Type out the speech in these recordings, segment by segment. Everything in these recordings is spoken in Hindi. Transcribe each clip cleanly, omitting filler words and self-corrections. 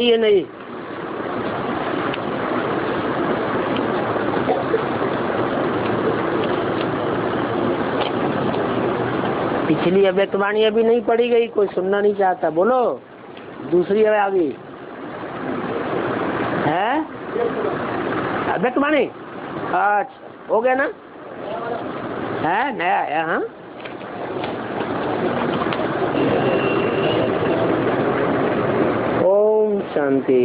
ये नहीं, पिछली अव्यक्तवाणी अभी नहीं पढ़ी गई, कोई सुनना नहीं चाहता। बोलो दूसरी है आ गई है अव्यक्तवाणी। अच्छा हो गया ना, है नया आया। हाँ ओम शांति।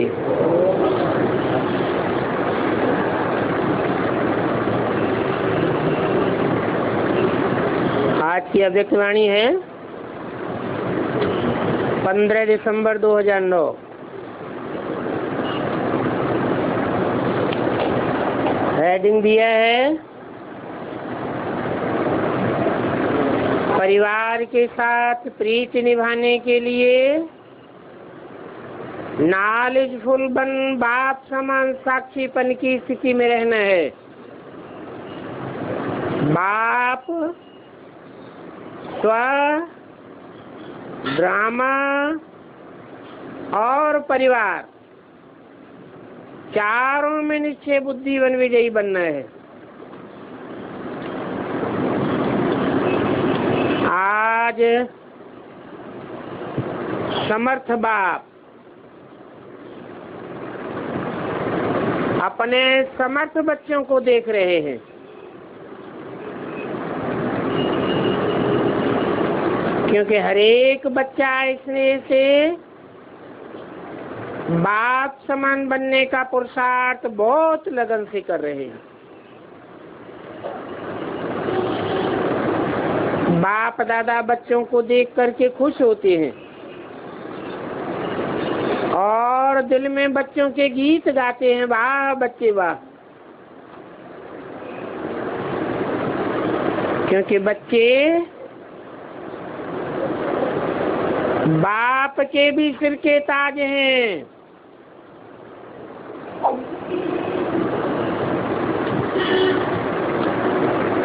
आज की अव्यक्तवाणी है 15 दिसंबर 2009। हेडिंग दिया है परिवार के साथ प्रीति निभाने के लिए नॉलेजफुल बन बाप समान साक्षीपन की स्थिति में रहना है। बाप, स्व, ड्रामा और परिवार चारों में निश्चय बुद्धिवन विजयी बनना है। आज समर्थ बाप अपने समर्थ बच्चों को देख रहे हैं। क्योंकि हर एक बच्चा इसमें से बाप समान बनने का पुरुषार्थ बहुत लगन से कर रहे हैं। बाप दादा बच्चों को देख करके खुश होते हैं और दिल में बच्चों के गीत गाते हैं, वाह बच्चे वाह। क्योंकि बच्चे बाप के भी सिर के ताज हैं।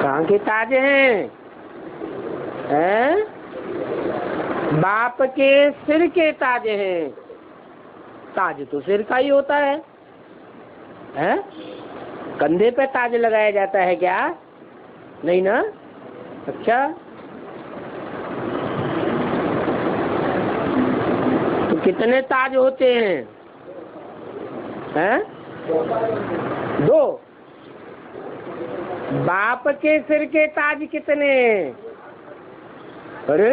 कहाँ के ताज हैं? बाप के सिर के ताज हैं। ताज तो सिर का ही होता है, कंधे पे ताज लगाया जाता है क्या? नहीं ना। अच्छा तो कितने ताज होते हैं? दो। बाप के सिर के ताज कितने? अरे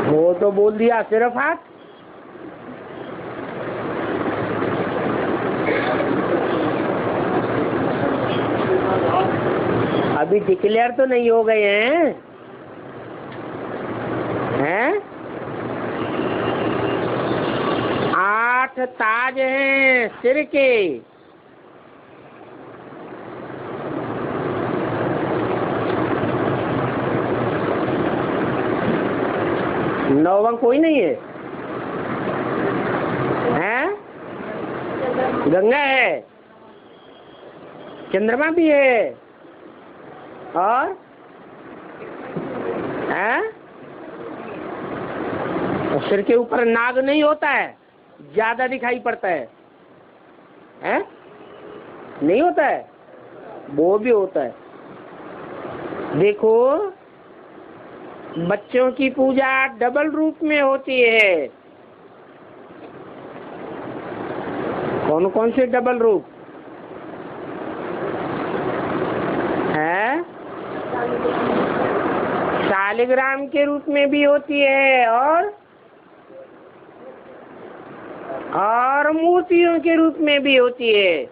वो तो बोल दिया सिर्फ हाथ। अभी डिक्लेयर तो नहीं हो गए हैं? 8 ताज हैं सिर के। नौवां कोई नहीं है? गंगा है, चंद्रमा भी है, और सिर के ऊपर नाग नहीं होता है, ज्यादा दिखाई पड़ता है, नहीं होता है, वो भी होता है। देखो बच्चों की पूजा डबल रूप में होती है। कौन कौन से डबल रूप है? शालिग्राम के रूप में भी होती है और मूर्तियों के रूप में भी होती है।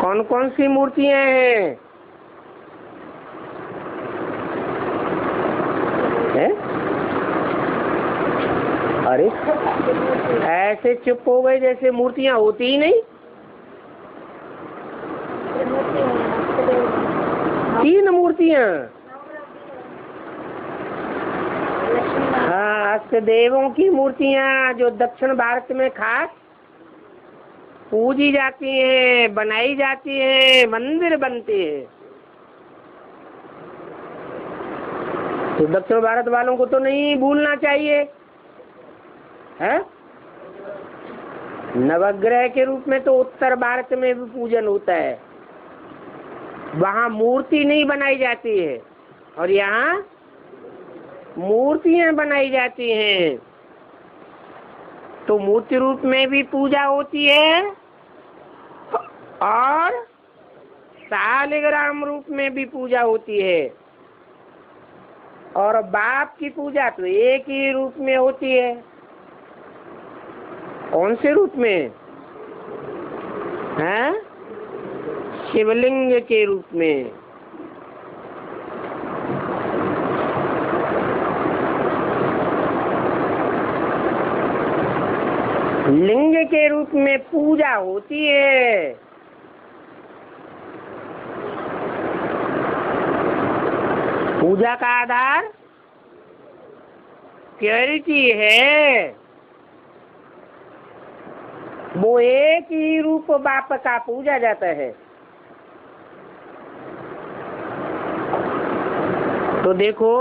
कौन कौन सी मूर्तियां हैं? अरे ऐसे चुप हो गए जैसे मूर्तियां होती ही नहीं। 3 मूर्तियां। हाँ, अष्ट देवों की मूर्तियां जो दक्षिण भारत में खास पूजी जाती हैं, बनाई जाती हैं, मंदिर बनते हैं। तो दक्षिण भारत वालों को तो नहीं भूलना चाहिए है। नवग्रह के रूप में तो उत्तर भारत में भी पूजन होता है, वहाँ मूर्ति नहीं बनाई जाती है और यहाँ मूर्तियां बनाई जाती हैं। तो मूर्ति रूप में भी पूजा होती है और शालिग्राम रूप में भी पूजा होती है। और बाप की पूजा तो एक ही रूप में होती है। कौन से रूप में है? शिवलिंग के रूप में। लिंग के रूप में पूजा होती है। पूजा का आधार प्योरिटी है। वो एक ही रूप बाप का पूजा जाता है। तो देखो,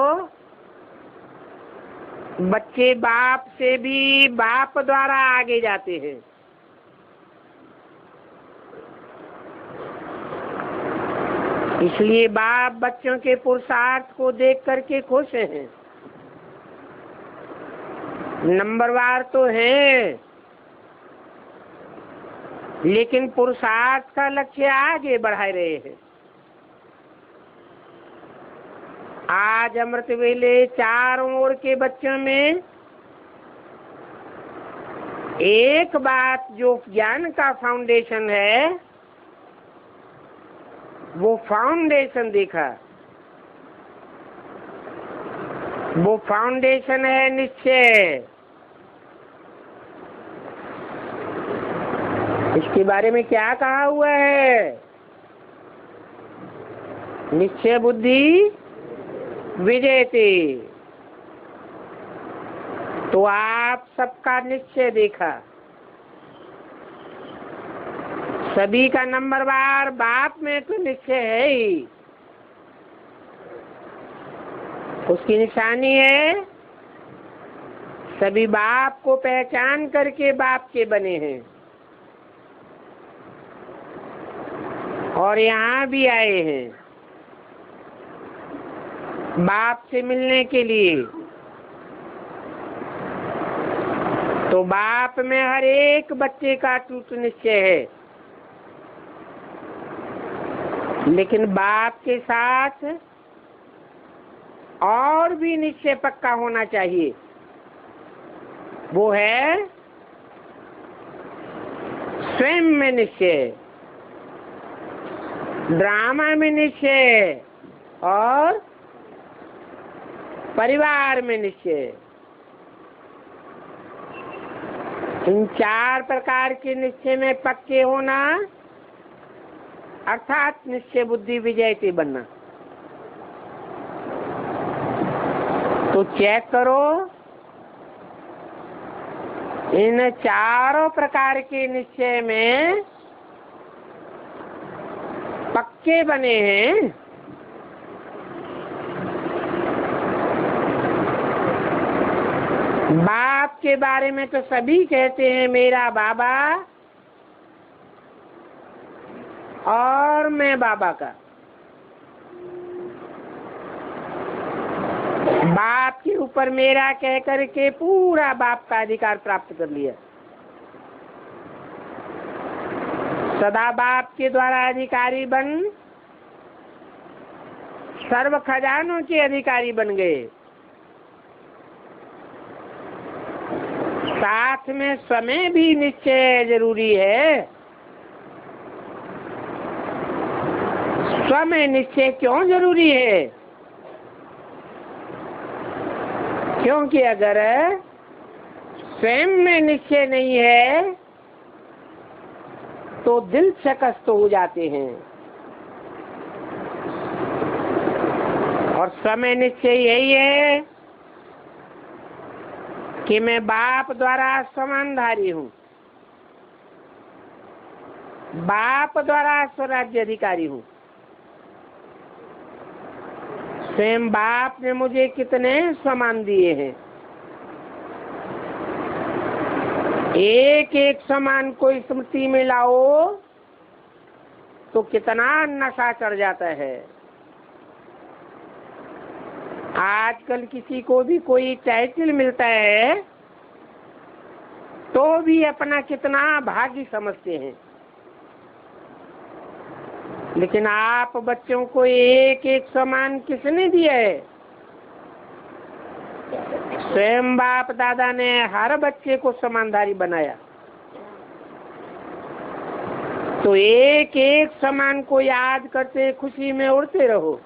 बच्चे बाप से भी बाप द्वारा आगे जाते हैं। इसलिए बाप बच्चों के पुरुषार्थ को देख करके खुश हैं। नंबरवार तो हैं, लेकिन पुरुषार्थ का लक्ष्य आगे बढ़ा रहे हैं। आज अमृत वेले चारों ओर के बच्चों में एक बात जो ज्ञान का फाउंडेशन है, वो फाउंडेशन देखा। वो फाउंडेशन है निश्चय। इसके बारे में क्या कहा हुआ है? निश्चय बुद्धि विजयते। तो आप सबका निश्चय देखा। सभी का नंबरवार बाप में तो निश्चय है ही। उसकी निशानी है सभी बाप को पहचान करके बाप के बने हैं और यहाँ भी आए हैं बाप से मिलने के लिए। तो बाप में हर एक बच्चे का टूट निश्चय है, लेकिन बाप के साथ और भी निश्चय पक्का होना चाहिए। वो है स्वयं में निश्चय, ड्रामा में निश्चय और परिवार में निश्चय। इन चार प्रकार के निश्चय में पक्के होना अर्थात निश्चय बुद्धि विजयते बनना। तो चेक करो, इन चारों प्रकार के निश्चय में पक्के बने हैं। बाप के बारे में तो सभी कहते हैं मेरा बाबा और मैं बाबा का। बाप के ऊपर मेरा कह करके पूरा बाप का अधिकार प्राप्त कर लिया। सदा बाप के द्वारा अधिकारी बन सर्व खजानों के अधिकारी बन गए। साथ में समय भी निश्चय जरूरी है। स्वयं निश्चय क्यों जरूरी है? क्योंकि अगर स्वयं में निश्चय नहीं है तो दिल शकस्त हो जाते हैं। और समय निश्चय यही है कि मैं बाप द्वारा समानधारी हूँ, बाप द्वारा स्वराज्य अधिकारी हूँ। स्वयं बाप ने मुझे कितने सम्मान दिए हैं, एक एक सम्मान को स्मृति में लाओ तो कितना नशा चढ़ जाता है। आजकल किसी को भी कोई टाइटल मिलता है तो भी अपना कितना भाग्य समझते हैं, लेकिन आप बच्चों को एक एक सम्मान किसने दिया है? स्वयं बाप दादा ने हर बच्चे को सम्मानधारी बनाया। तो एक एक सम्मान को याद करते खुशी में उड़ते रहो।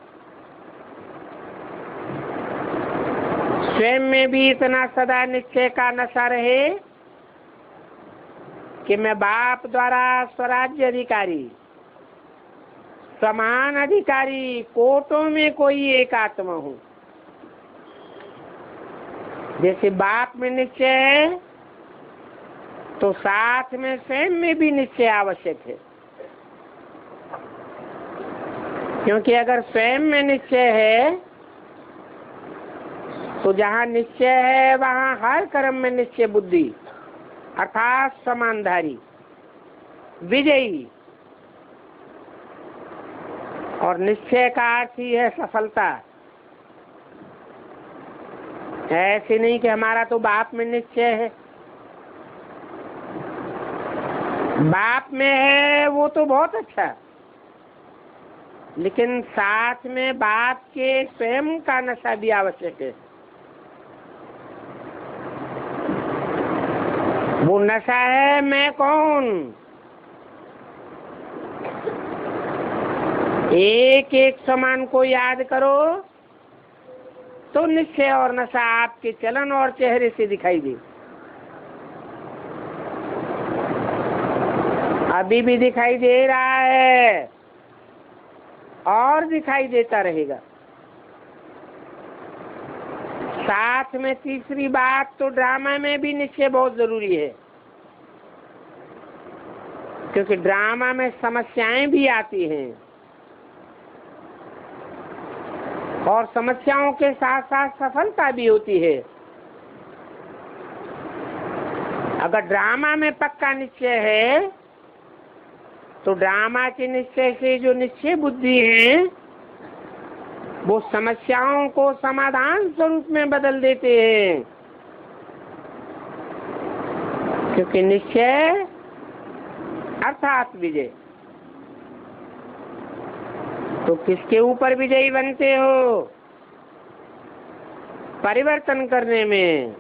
स्वयं में भी इतना सदा निश्चय का नशा रहे कि मैं बाप द्वारा स्वराज्य अधिकारी, समान अधिकारी, कोटों में कोई एक आत्मा हूँ। जैसे बाप में निश्चय है तो साथ में स्वयं में भी निश्चय आवश्यक है, क्योंकि अगर स्वयं में निश्चय है तो जहाँ निश्चय है वहाँ हर कर्म में निश्चय बुद्धि अर्थात समानधारी, विजयी। और निश्चय का अर्थ ही है सफलता। ऐसे नहीं कि हमारा तो बाप में निश्चय है, बाप में है वो तो बहुत अच्छा, लेकिन साथ में बाप के स्वयं का नशा भी आवश्यक है। वो नशा है मैं कौन। एक एक समान को याद करो तो निश्चय और नशा आपके चलन और चेहरे से दिखाई दे। अभी भी दिखाई दे रहा है और दिखाई देता रहेगा। साथ में तीसरी बात तो ड्रामा में भी निश्चय बहुत जरूरी है, क्योंकि ड्रामा में समस्याएं भी आती हैं और समस्याओं के साथ साथ सफलता भी होती है। अगर ड्रामा में पक्का निश्चय है तो ड्रामा के निश्चय से जो निश्चय बुद्धि है वो समस्याओं को समाधान स्वरूप में बदल देते हैं, क्योंकि निश्चय अर्थात विजय। तो किसके ऊपर विजयी बनते हो? परिवर्तन करने में।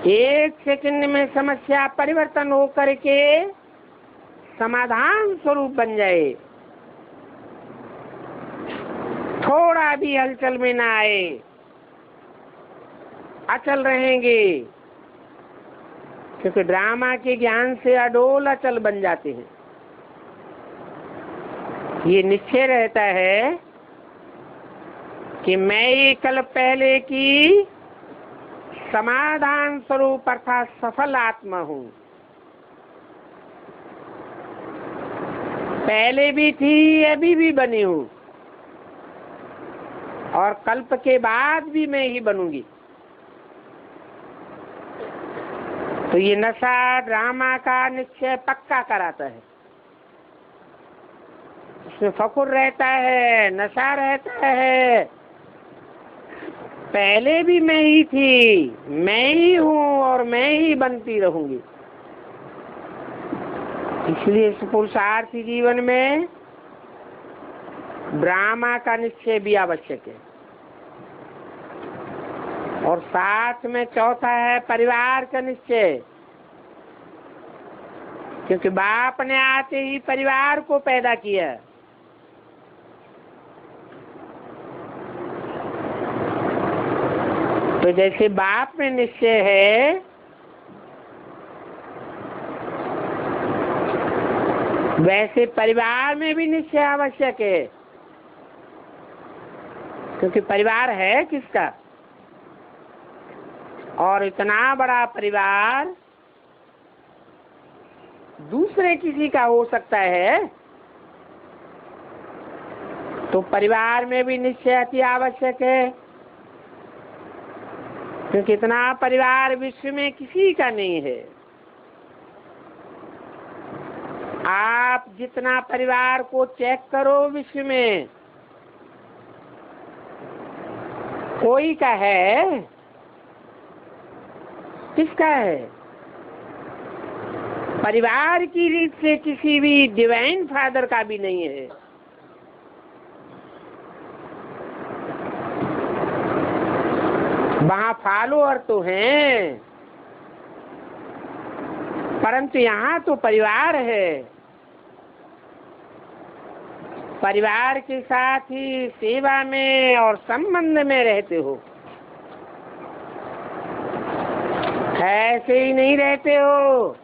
एक सेकंड में समस्या परिवर्तन हो करके समाधान स्वरूप बन जाए, थोड़ा भी हलचल में ना आए, अचल रहेंगे, क्योंकि ड्रामा के ज्ञान से अडोल अचल बन जाते हैं। ये निश्चय रहता है कि मैं ही कल पहले की समाधान स्वरूप अर्थात सफल आत्मा हूँ। पहले भी थी, अभी भी बनी हूँ और कल्प के बाद भी मैं ही बनूंगी। तो ये नशा ड्रामा का निश्चय पक्का कराता है, इसमें फकुर रहता है, नशा रहता है। पहले भी मैं ही थी, मैं ही हूँ और मैं ही बनती रहूंगी। इसलिए इस पुरुषार्थी जीवन में ड्रामा का निश्चय भी आवश्यक है। और साथ में चौथा है परिवार का निश्चय, क्योंकि बाप ने आते ही परिवार को पैदा किया। तो जैसे बाप में निश्चय है वैसे परिवार में भी निश्चय आवश्यक है, क्योंकि परिवार है किसका? और इतना बड़ा परिवार दूसरे किसी का हो सकता है, तो परिवार में भी निश्चय अति आवश्यक है, क्योंकि इतना परिवार विश्व में किसी का नहीं है। आप जितना परिवार को चेक करो विश्व में, कोई का है? किसका है? परिवार की रीत से किसी भी डिवाइन फादर का भी नहीं है। वहां फॉलोअर तो हैं, परंतु यहाँ तो परिवार है। परिवार के साथ ही सेवा में और संबंध में रहते हो, ऐसे ही नहीं रहते हो।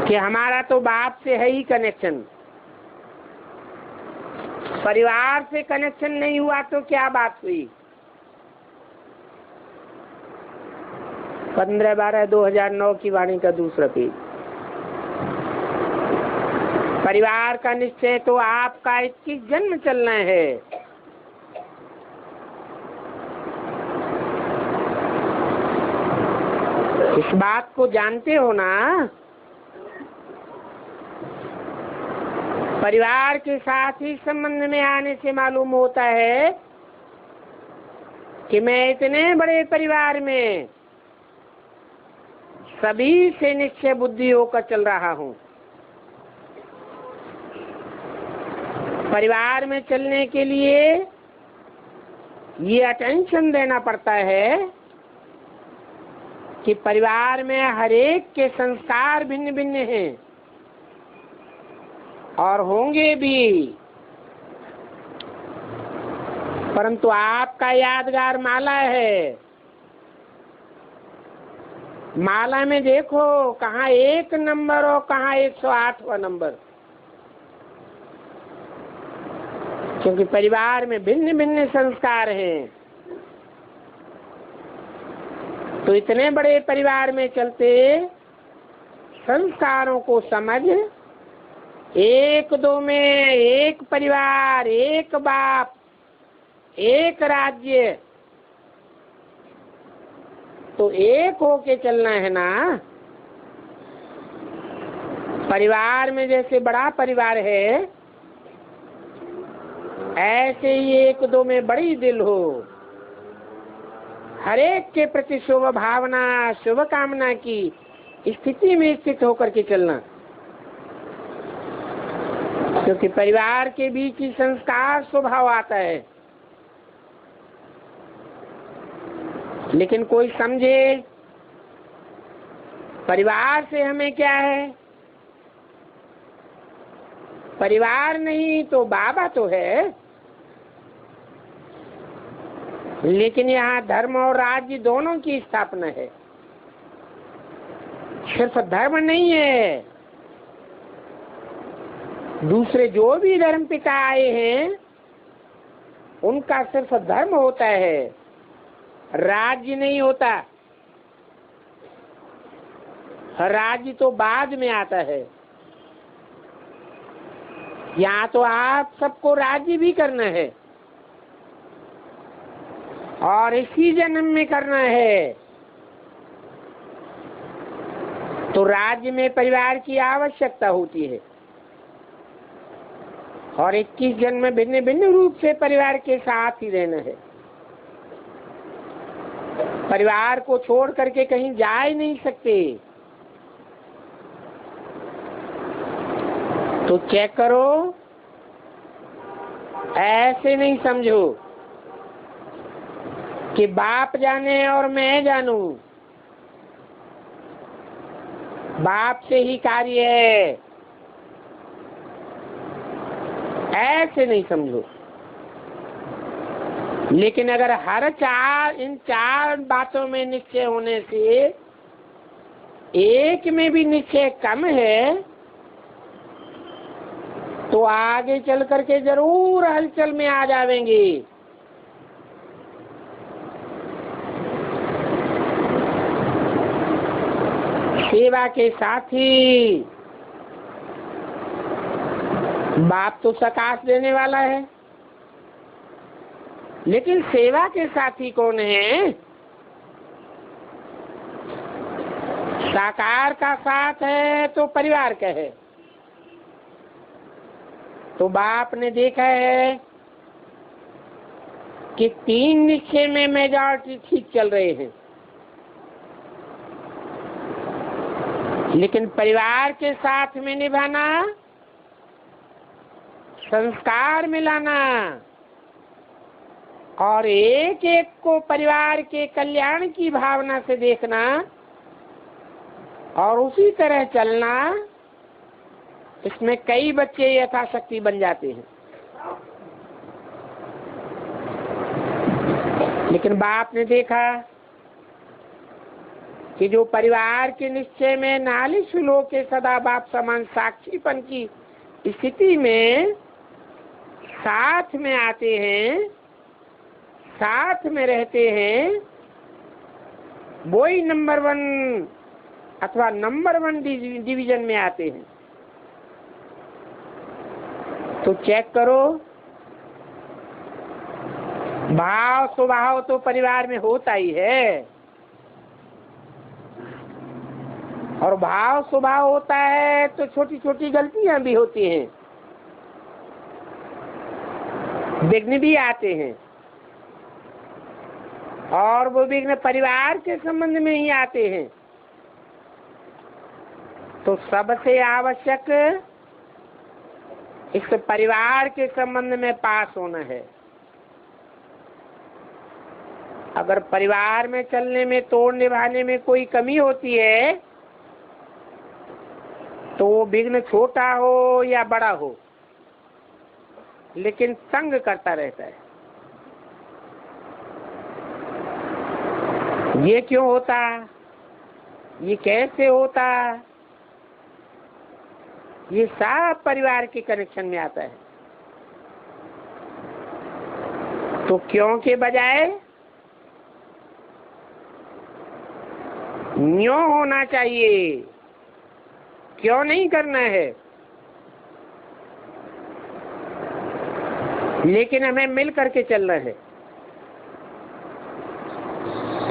कि हमारा तो बाप से है ही कनेक्शन, परिवार से कनेक्शन नहीं हुआ तो क्या बात हुई? 15/12/2009 की वाणी का दूसरा पेज। परिवार का निश्चय तो आपका 21 जन्म चलना है। इस बात को जानते हो ना? परिवार के साथ ही संबंध में आने से मालूम होता है कि मैं इतने बड़े परिवार में सभी से निश्चय बुद्धि होकर चल रहा हूँ। परिवार में चलने के लिए ये अटेंशन देना पड़ता है कि परिवार में हर एक के संस्कार भिन्न भिन्न हैं और होंगे भी, परंतु आपका यादगार माला है। माला में देखो कहाँ 1 नंबर और कहाँ 108वां नंबर, क्योंकि परिवार में भिन्न भिन्न संस्कार हैं। तो इतने बड़े परिवार में चलते संस्कारों को समझ, 1-2 में एक परिवार, एक बाप, एक राज्य, तो एक होके चलना है ना। परिवार में जैसे बड़ा परिवार है, ऐसे ही 1-2 में बड़ी दिल हो, हर एक के प्रति शुभ भावना, शुभ कामना की स्थिति में स्थित होकर के चलना। क्योंकि परिवार के बीच ही संस्कार स्वभाव आता है। लेकिन कोई समझे परिवार से हमें क्या है? परिवार नहीं तो बाबा तो है, लेकिन यहाँ धर्म और राज्य दोनों की स्थापना है। सिर्फ धर्म नहीं है, दूसरे जो भी धर्म पिता आए हैं उनका सिर्फ धर्म होता है, राज्य नहीं होता। राज्य तो बाद में आता है। यहाँ तो आप सबको राज्य भी करना है और इसी जन्म में करना है। तो राज्य में परिवार की आवश्यकता होती है और 21 जन्म भिन्न भिन्न रूप से परिवार के साथ ही रहना है। परिवार को छोड़ करके कहीं जा ही नहीं सकते। तो चेक करो, ऐसे नहीं समझो कि बाप जाने और मैं जानूं। बाप से ही कार्य है, ऐसे नहीं समझो। लेकिन अगर इन चार बातों में निश्चय होने से एक में भी निश्चय कम है, तो आगे चल करके जरूर हलचल में आ जाएंगे। सेवा के साथी बाप तो सकाश देने वाला है, लेकिन सेवा के साथी कौन है? साकार का साथ है तो परिवार का है। तो बाप ने देखा है कि 3 निश्चय में मेजॉरिटी ठीक चल रहे हैं, लेकिन परिवार के साथ में निभाना, संस्कार मिलाना और एक एक को परिवार के कल्याण की भावना से देखना और उसी तरह चलना, इसमें कई बच्चे यथाशक्ति बन जाते हैं। लेकिन बाप ने देखा कि जो परिवार के निश्चय में नालिश लोग के सदा बाप समान साक्षीपन की स्थिति में साथ में आते हैं, साथ में रहते हैं, वो ही नंबर 1 अथवा नंबर 1 डिवीजन में आते हैं। तो चेक करो, भाव स्वभाव तो परिवार में होता ही है, और भाव स्वभाव होता है तो छोटी छोटी गलतियां भी होती हैं, विघ्न भी आते हैं, और वो विघ्न परिवार के संबंध में ही आते हैं। तो सबसे आवश्यक इस परिवार के संबंध में पास होना है। अगर परिवार में चलने में, तोड़ निभाने में कोई कमी होती है, तो वो विघ्न छोटा हो या बड़ा हो, लेकिन तंग करता रहता है। ये क्यों होता, ये कैसे होता, ये सब परिवार के कनेक्शन में आता है। तो क्यों के बजाय न्यों होना चाहिए, क्यों नहीं करना है। लेकिन हमें मिल करके चलना है।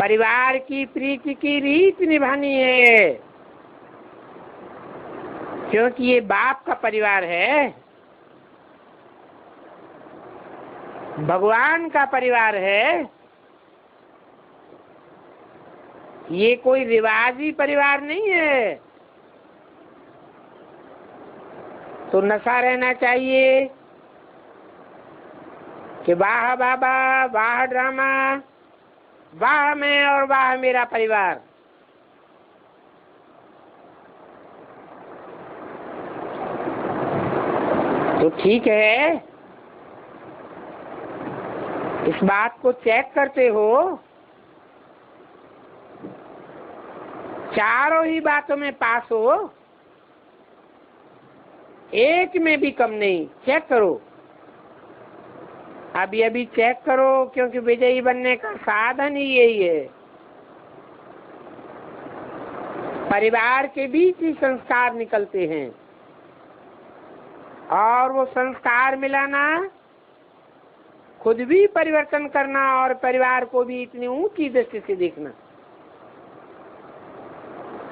परिवार की प्रीति की रीत निभानी है, क्योंकि ये बाप का परिवार है, भगवान का परिवार है। ये कोई रिवाजी परिवार नहीं है। तो नशा रहना चाहिए कि वाह बाबा, वाह ड्रामा, वाह मैं और वाह मेरा परिवार। तो ठीक है, इस बात को चेक करते हो, चारों ही बातों में पास हो, एक में भी कम नहीं। चेक करो, अभी चेक करो, क्योंकि विजयी बनने का साधन ही यही है। परिवार के बीच ही संस्कार निकलते हैं, और वो संस्कार मिलाना, खुद भी परिवर्तन करना और परिवार को भी इतनी ऊंची दृष्टि से देखना।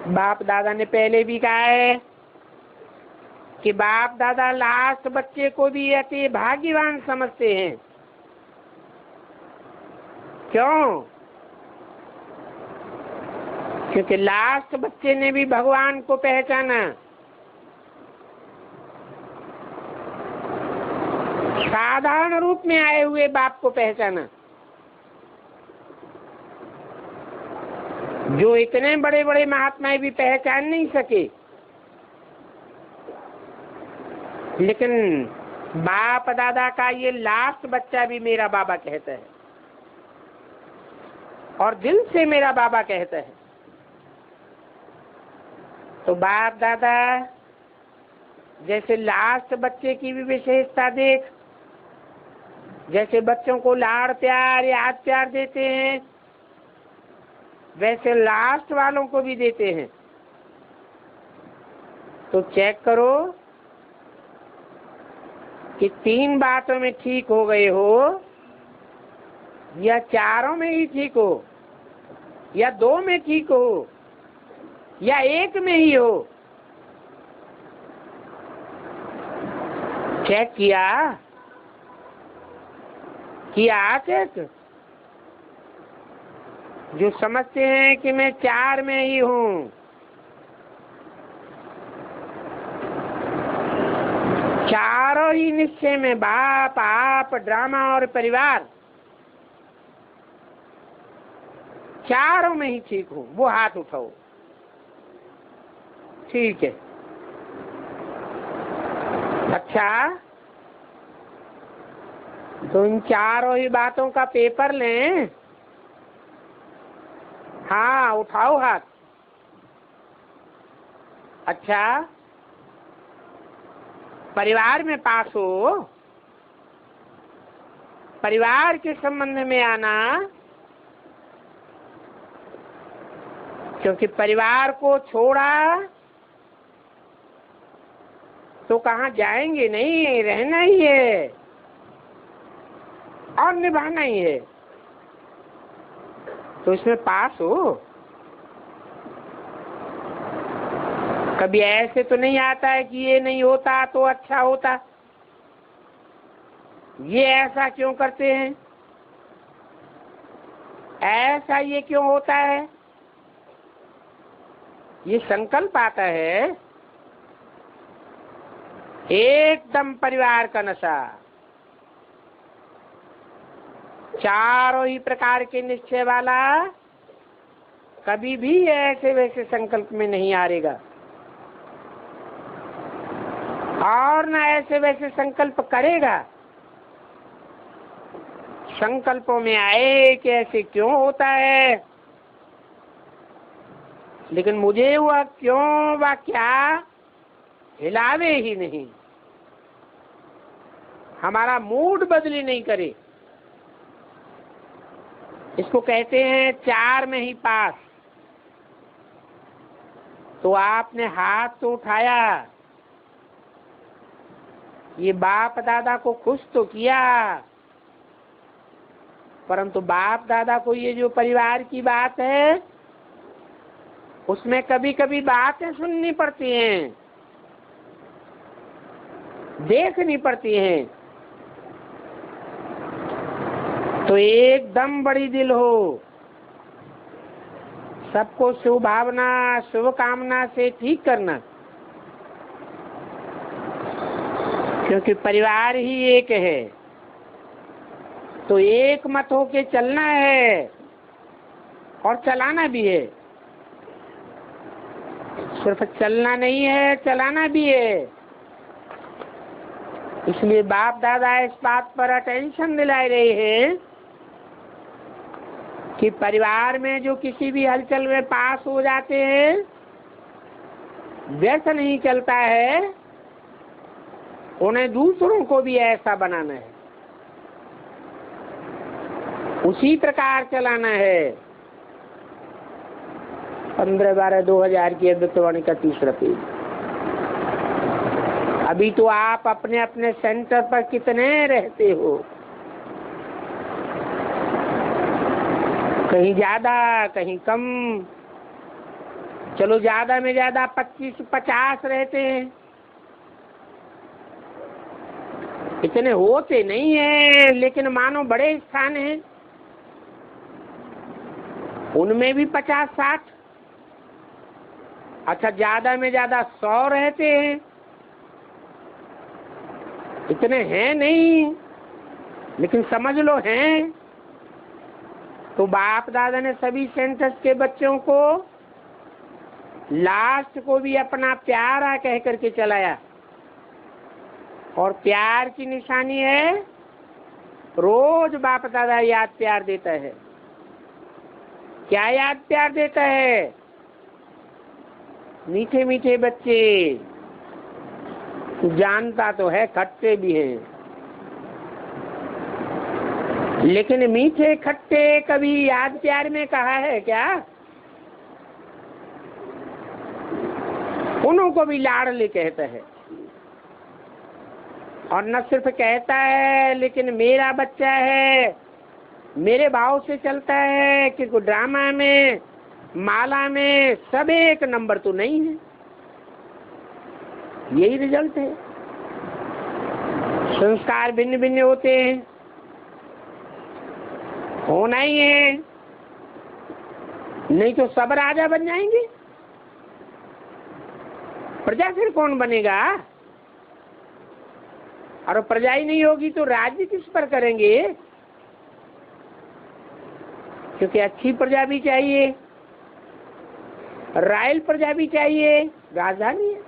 बाप दादा ने पहले भी कहा है कि बाप दादा लास्ट बच्चे को भी अति भाग्यवान समझते हैं। क्यों? क्योंकि लास्ट बच्चे ने भी भगवान को पहचाना, साधारण रूप में आए हुए बाप को पहचाना, जो इतने बड़े बड़े महात्मा भी पहचान नहीं सके। लेकिन बाप दादा का ये लास्ट बच्चा भी मेरा बाबा कहता है, और दिल से मेरा बाबा कहता है। तो बाप दादा जैसे लास्ट बच्चे की भी विशेषता देख, जैसे बच्चों को लाड़ प्यार, याद प्यार देते हैं, वैसे लास्ट वालों को भी देते हैं। तो चेक करो, कि 3 बातों में ठीक हो गए हो, या 4 में ही ठीक हो, या 2 में ठीक हो, या 1 में ही हो? चेक किया चेक? जो समझते हैं कि मैं 4 में ही हूँ, चारों ही निश्चय में, बाप, आप, ड्रामा और परिवार, चारों में ही ठीक हूँ, वो हाथ उठाओ। ठीक है। अच्छा, तो इन चारों ही बातों का पेपर लें। हाँ, उठाओ हाथ। अच्छा, परिवार में पास हो, परिवार के संबंध में आना, क्योंकि परिवार को छोड़ा तो कहाँ जाएंगे नहीं, रहना ही है और निभाना ही है। तो इसमें पास हो। कभी ऐसे तो नहीं आता है कि ये नहीं होता तो अच्छा होता, ये ऐसा क्यों करते हैं, ऐसा ये क्यों होता है? ये संकल्प आता है एकदम परिवार का नशा। चारों ही प्रकार के निश्चय वाला कभी भी ऐसे वैसे संकल्प में नहीं हारेगा, और न ऐसे वैसे संकल्प करेगा। संकल्पों में आए कि ऐसे क्यों होता है, लेकिन मुझे वह क्यों व क्या हिलावे ही नहीं, हमारा मूड बदली नहीं करे। इसको कहते हैं 4 में ही पास। तो आपने हाथ तो उठाया, ये बाप दादा को खुश तो किया, परंतु बाप दादा को ये जो परिवार की बात है उसमें कभी कभी बातें सुननी पड़ती हैं, देखनी पड़ती हैं। तो एकदम बड़ी दिल हो, सबको शुभ भावना शुभ कामना से ठीक करना, क्योंकि परिवार ही एक है। तो एक मत होके चलना है और चलाना भी है। सिर्फ चलना नहीं है, चलाना भी है। इसलिए बाप दादा इस बात पर अटेंशन दिला रहे हैं कि परिवार में जो किसी भी हलचल में पास हो जाते हैं, व्यर्थ नहीं चलता है, उन्हें दूसरों को भी ऐसा बनाना है, उसी प्रकार चलाना है। 15/12/2000 की अद्वैतवाणी का 3रा पेज। अभी तो आप अपने अपने सेंटर पर कितने रहते हो, कहीं ज्यादा कहीं कम, चलो ज्यादा में ज्यादा 25-50 रहते हैं, इतने होते नहीं है, लेकिन मानो बड़े स्थान हैं, उनमें भी 50-60। अच्छा, ज्यादा में ज्यादा 100 रहते हैं, इतने हैं नहीं, लेकिन समझ लो हैं। तो बाप दादा ने सभी सेंटर्स के बच्चों को लास्ट को भी अपना प्यारा कह करके चलाया, और प्यार की निशानी है रोज बाप दादा याद प्यार देता है। क्या याद प्यार देता है? मीठे मीठे बच्चे, जानता तो है खट्टे भी हैं, लेकिन मीठे खट्टे कभी याद प्यार में कहा है क्या? उन्हों को भी लाडले कहता है, और न सिर्फ कहता है लेकिन मेरा बच्चा है, मेरे भाव से चलता है कि ड्रामा में, माला में सब एक नंबर तो नहीं है। यही रिजल्ट है। संस्कार भिन्न भिन्न होते हैं, होना ही है, नहीं तो सब राजा बन जाएंगे। प्रजा फिर कौन बनेगा? और प्रजा ही नहीं होगी तो राज्य किस पर करेंगे? क्योंकि अच्छी प्रजा भी चाहिए, रॉयल प्रजा भी चाहिए, राजधानी है।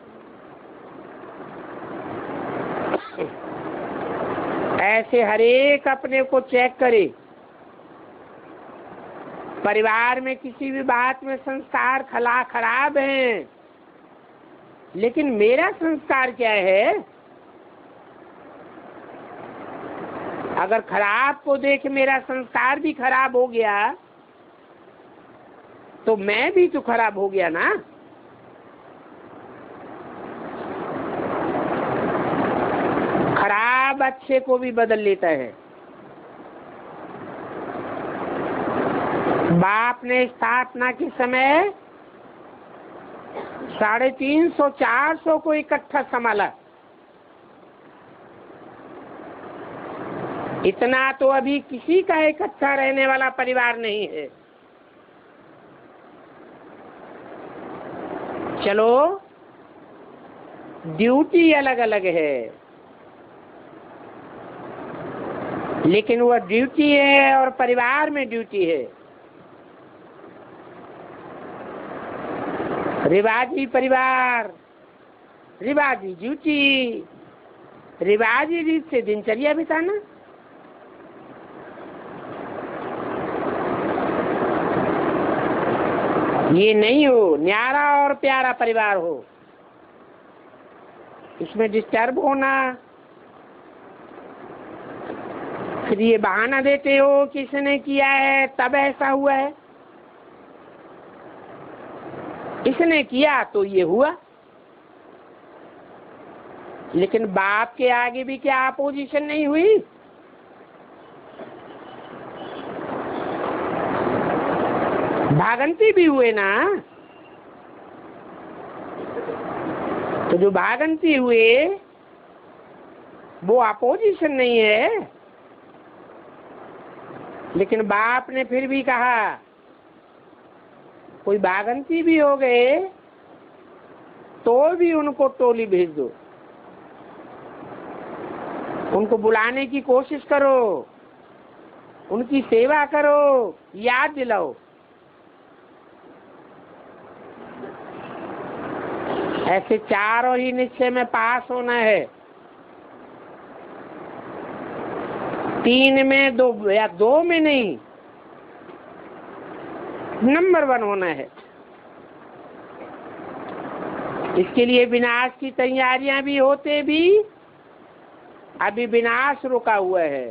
ऐसे हरेक अपने को चेक करे। परिवार में किसी भी बात में संस्कार खराब हैं, लेकिन मेरा संस्कार क्या है? अगर खराब को देख मेरा संस्कार भी खराब हो गया तो मैं भी तो खराब हो गया ना। खराब अच्छे को भी बदल लेता है। बाप ने स्थापना के समय 350-400 को इकट्ठा संभाला। इतना तो अभी किसी का इकट्ठा रहने वाला परिवार नहीं है। चलो, ड्यूटी अलग अलग है, लेकिन वह ड्यूटी है और परिवार में ड्यूटी है। रिवाजी परिवार, रिवाजी ड्यूटी, रिवाजी रीत से दिनचर्या बिताना। ये नहीं हो न्यारा और प्यारा परिवार हो, इसमें डिस्टर्ब होना। फिर ये बहाना देते हो कि इसने किया है तब ऐसा हुआ है, इसने किया तो ये हुआ। लेकिन बाप के आगे भी क्या अपोजिशन नहीं हुई? भागंती भी हुए ना। तो जो भागंती हुए वो अपोजिशन नहीं है। लेकिन बाप ने फिर भी कहा कोई भागंती भी हो गए तो भी उनको टोली भेज दो, उनको बुलाने की कोशिश करो, उनकी सेवा करो, याद दिलाओ। ऐसे चारों ही निश्चय में पास होना है। 3 में 2 या 2 में नहीं, नंबर 1 होना है। इसके लिए विनाश की तैयारियां भी होते भी अभी विनाश रुका हुआ है।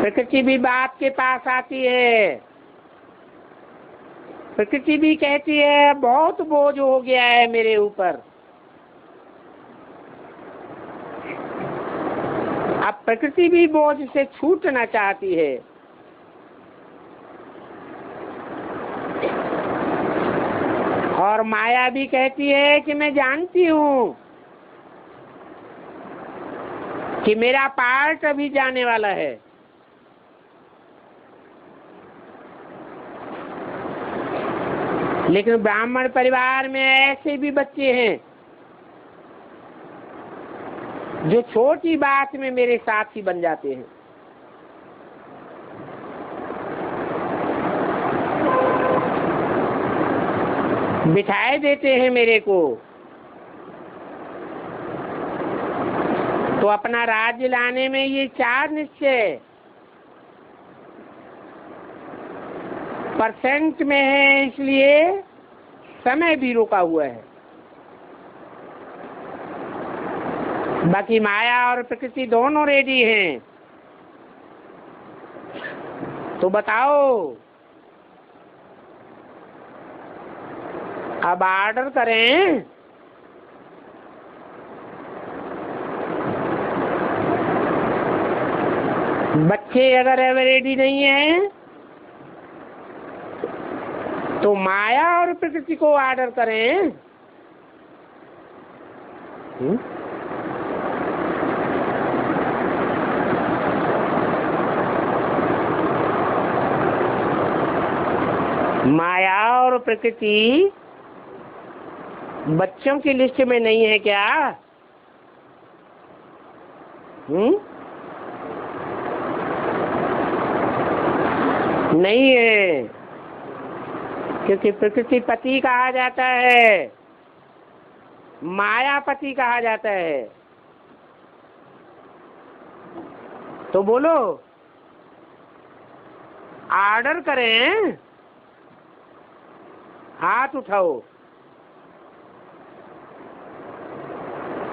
प्रकृति भी बाप के पास आती है। प्रकृति भी कहती है बहुत बोझ हो गया है मेरे ऊपर। अब प्रकृति भी बोझ से छूटना चाहती है। और माया भी कहती है कि मैं जानती हूं कि मेरा पार्ट अभी जाने वाला है। लेकिन ब्राह्मण परिवार में ऐसे भी बच्चे हैं जो छोटी बात में मेरे साथी बन जाते हैं। बिठाए देते हैं मेरे को, तो अपना राज्य लाने में ये 4 निश्चय % में है, इसलिए समय भी रुका हुआ है। बाकी माया और प्रकृति दोनों रेडी हैं। तो बताओ अब ऑर्डर करें। बच्चे अगर रेडी नहीं है तो माया और प्रकृति को ऑर्डर करें। माया और प्रकृति बच्चों की लिस्ट में नहीं है क्या? नहीं है, क्योंकि प्रकृति पति कहा जाता है, मायापति कहा जाता है। तो बोलो, ऑर्डर करें, हाथ उठाओ।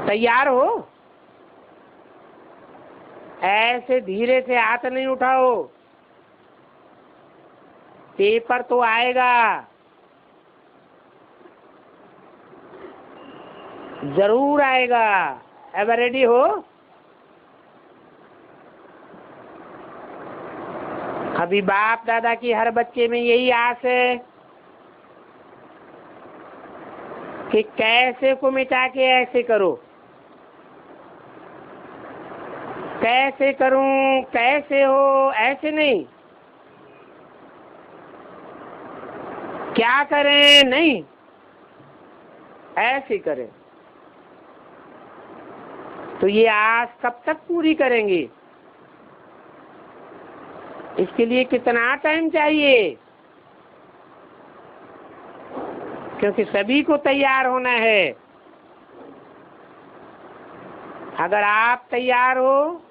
तैयार हो? ऐसे धीरे से हाथ नहीं उठाओ, पेपर तो आएगा, जरूर आएगा। अब रेडी हो? अभी बाप दादा की हर बच्चे में यही आस है कि कैसे को मिटा के ऐसे करो, कैसे करूं, कैसे हो, ऐसे नहीं, क्या करें, नहीं, ऐसे करें। तो ये आस कब तक पूरी करेंगे? इसके लिए कितना टाइम चाहिए? क्योंकि सभी को तैयार होना है। अगर आप तैयार हो,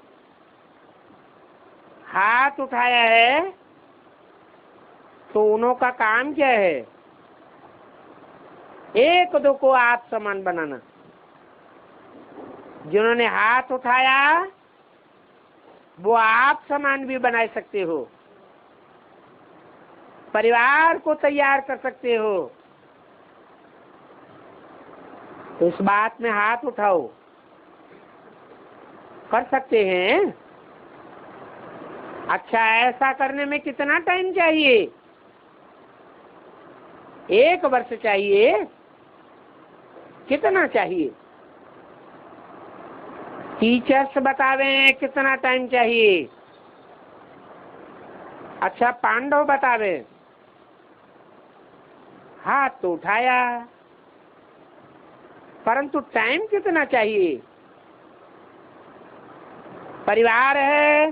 हाथ उठाया है, तो उन्हों का काम क्या है? एक दो को आप समान बनाना। जिन्होंने हाथ उठाया वो आप समान भी बना सकते हो, परिवार को तैयार कर सकते हो। तो इस बात में हाथ उठाओ, कर सकते हैं। अच्छा, ऐसा करने में कितना टाइम चाहिए? 1 वर्ष चाहिए? कितना चाहिए? टीचर्स बतावें कितना टाइम चाहिए? अच्छा, पांडव बतावे। हाथ तो उठाया, परंतु टाइम कितना चाहिए? परिवार है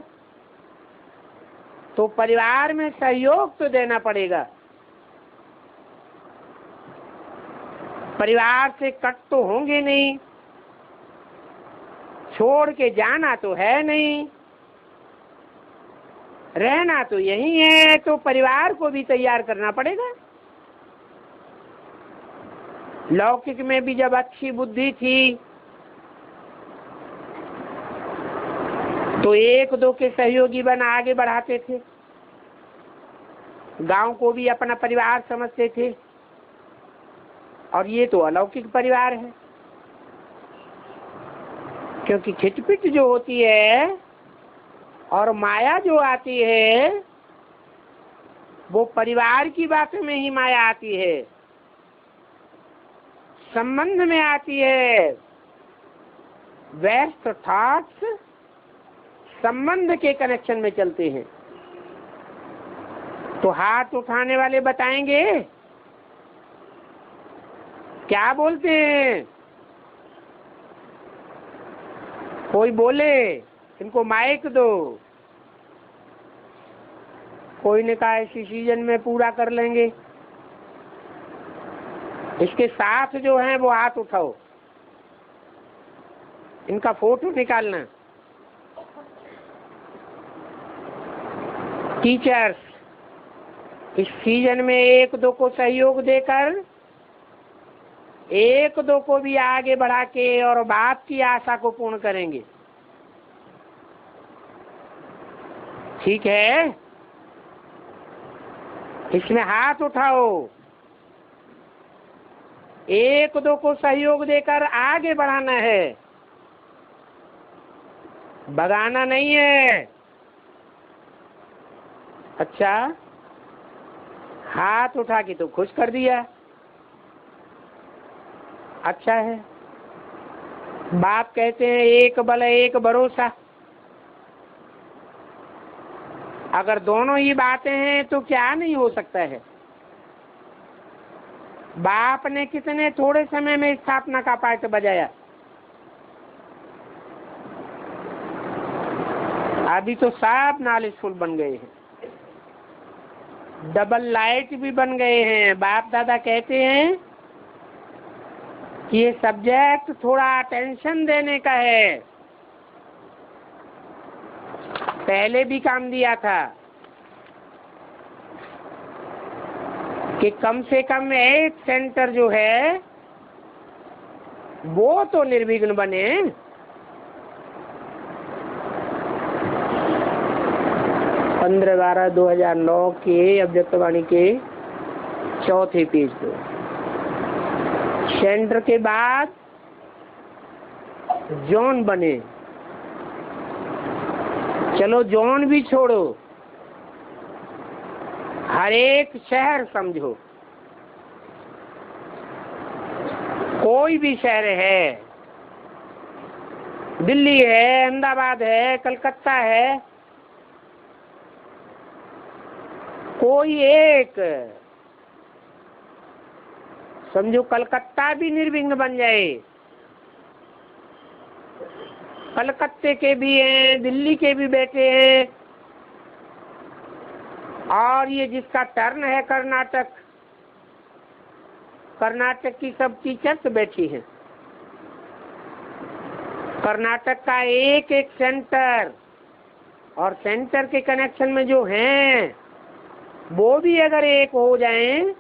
तो परिवार में सहयोग तो देना पड़ेगा। परिवार से कट तो होंगे नहीं, छोड़ के जाना तो है नहीं, रहना तो यही है, तो परिवार को भी तैयार करना पड़ेगा। लौकिक में भी जब अच्छी बुद्धि थी तो 1-2 के सहयोगी बना आगे बढ़ाते थे, गांव को भी अपना परिवार समझते थे। और ये तो अलौकिक परिवार है, क्योंकि खिटपिट जो होती है और माया जो आती है वो परिवार की बातों में ही माया आती है, संबंध में आती है। व्यस्त थॉट्स संबंध के कनेक्शन में चलते हैं। तो हाथ उठाने वाले बताएंगे क्या बोलते हैं? कोई बोले, इनको माइक दो। कोई ने कहा इसी सीजन में पूरा कर लेंगे। इसके साथ जो है वो हाथ उठाओ, इनका फोटो निकालना। टीचर्स इस सीजन में 1-2 को सहयोग देकर 1-2 को भी आगे बढ़ा के और बाप की आशा को पूर्ण करेंगे। ठीक है? इसमें हाथ उठाओ। एक दो को सहयोग देकर आगे बढ़ाना है, भगाना नहीं है। अच्छा, हाथ उठा के तो खुश कर दिया, अच्छा है। बाप कहते हैं एक बल एक भरोसा। अगर दोनों ही बातें हैं तो क्या नहीं हो सकता है। बाप ने कितने थोड़े समय में स्थापना का पाठ बजाया। अभी तो सब नॉलेजफुल बन गए हैं, डबल लाइट भी बन गए हैं। बाप दादा कहते हैं कि ये सब्जेक्ट थोड़ा अटेंशन देने का है। पहले भी काम दिया था कि कम से कम एक सेंटर जो है वो तो निर्विघ्न बने। 15/12/2009 के अव्यक्तवाणी के चौथे पेज पे सेंटर के बाद जोन बने। चलो जोन भी छोड़ो, हर एक शहर समझो, कोई भी शहर है, दिल्ली है, अहमदाबाद है, कलकत्ता है, कोई एक समझो, कलकत्ता भी निर्विघ्न बन जाए। कलकत्ते के भी हैं, दिल्ली के भी बैठे हैं, और ये जिसका टर्न है कर्नाटक, कर्नाटक की सब टीचर्स बैठी हैं। कर्नाटक का एक एक सेंटर और सेंटर के कनेक्शन में जो हैं वो भी अगर एक हो जाएं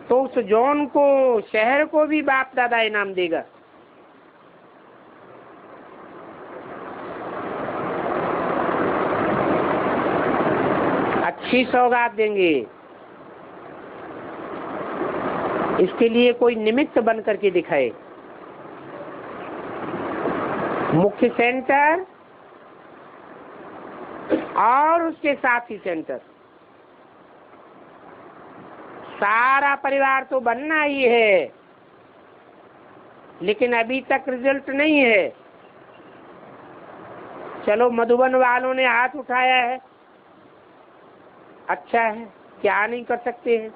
तो उस जोन को, शहर को भी बाप दादा इनाम देगा। अच्छी सौगात देंगे। इसके लिए कोई निमित्त बन करके दिखाए। मुख्य सेंटर और उसके साथी सेंटर, सारा परिवार तो बनना ही है, लेकिन अभी तक रिजल्ट नहीं है। चलो मधुबन वालों ने हाथ उठाया है, अच्छा है, क्या नहीं कर सकते हैं,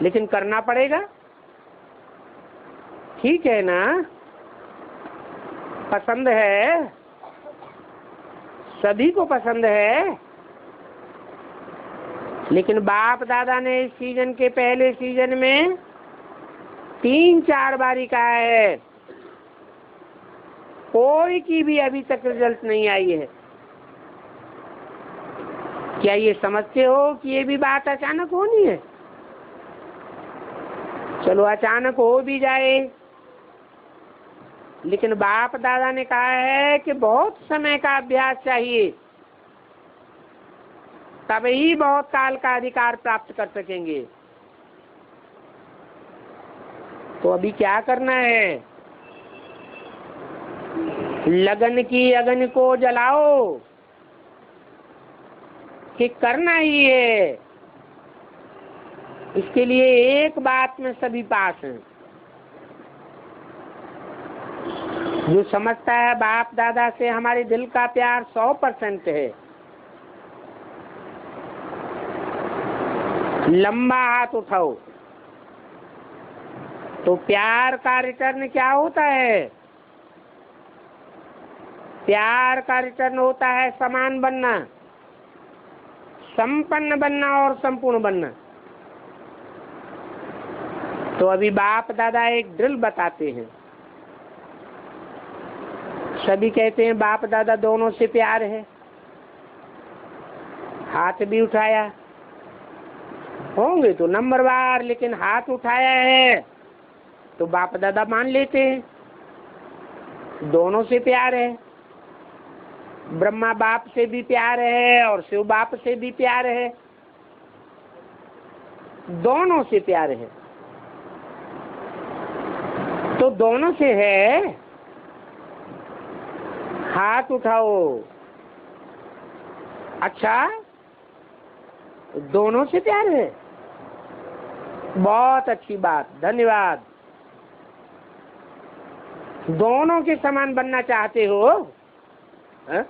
लेकिन करना पड़ेगा। ठीक है ना, पसंद है, सभी को पसंद है, लेकिन बाप दादा ने इस सीजन के पहले सीजन में 3-4 बारी कहा है, कोई की भी अभी तक रिजल्ट नहीं आई है। क्या ये समझते हो कि ये भी बात अचानक होनी है? चलो अचानक हो भी जाए, लेकिन बाप दादा ने कहा है कि बहुत समय का अभ्यास चाहिए, तभी बहुत काल का अधिकार प्राप्त कर सकेंगे। तो अभी क्या करना है? लगन की अग्नि को जलाओ कि करना ही है। इसके लिए एक बात में सभी पास हैं। जो समझता है बाप दादा से हमारे दिल का प्यार 100% है, लंबा हाथ उठाओ। तो प्यार का रिटर्न क्या होता है? प्यार का रिटर्न होता है समान बनना, संपन्न बनना और संपूर्ण बनना। तो अभी बाप दादा एक ड्रिल बताते हैं। सभी कहते हैं बाप दादा दोनों से प्यार है, हाथ भी उठाया, होंगे तो नंबरवार, लेकिन हाथ उठाया है तो बाप दादा मान लेते हैं, दोनों से प्यार है। ब्रह्मा बाप से भी प्यार है और शिव बाप से भी प्यार है, दोनों से प्यार है। तो दोनों से है। हाथ उठाओ। अच्छा, दोनों से प्यार है। बहुत अच्छी बात, धन्यवाद। दोनों के समान बनना चाहते हो? है?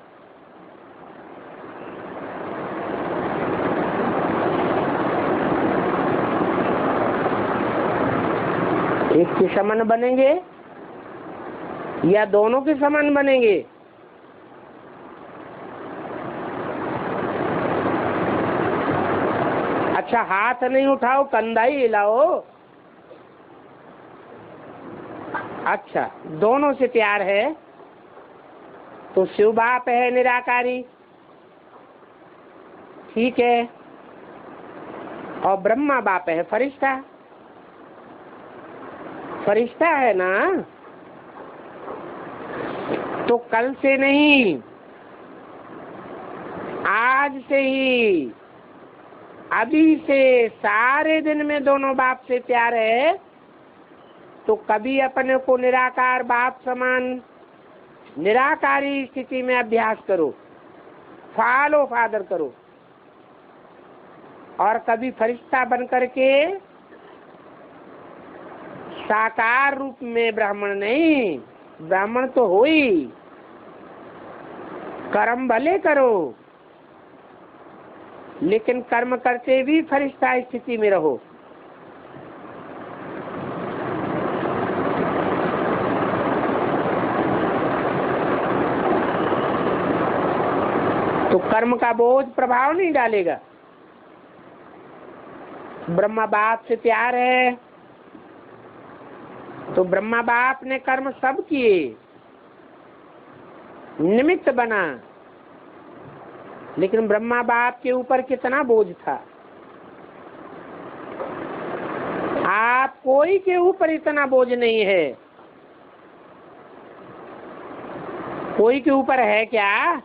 एक के समान बनेंगे या दोनों के समान बनेंगे? अच्छा, हाथ नहीं उठाओ, कंधा ही हिलाओ। अच्छा, दोनों से प्यार है तो शिव बाप है निराकारी, ठीक है, और ब्रह्मा बाप है फरिश्ता। फरिश्ता है ना, तो कल से नहीं, आज से ही, अभी से सारे दिन में दोनों बाप से प्यार है। तो कभी अपने को निराकार बाप समान निराकारी स्थिति में अभ्यास करो, फॉलो फादर करो, और कभी फरिश्ता बन करके साकार रूप में, ब्राह्मण नहीं, ब्राह्मण तो हो ही, कर्म भले करो लेकिन कर्म करते भी फरिश्ता स्थिति में रहो। तो कर्म का बोझ प्रभाव नहीं डालेगा। ब्रह्मा बाप से प्यार है तो ब्रह्मा बाप ने कर्म सब किए, निमित्त बना, लेकिन ब्रह्मा बाप के ऊपर कितना बोझ था। आप कोई के ऊपर इतना बोझ नहीं है। कोई के ऊपर है क्या?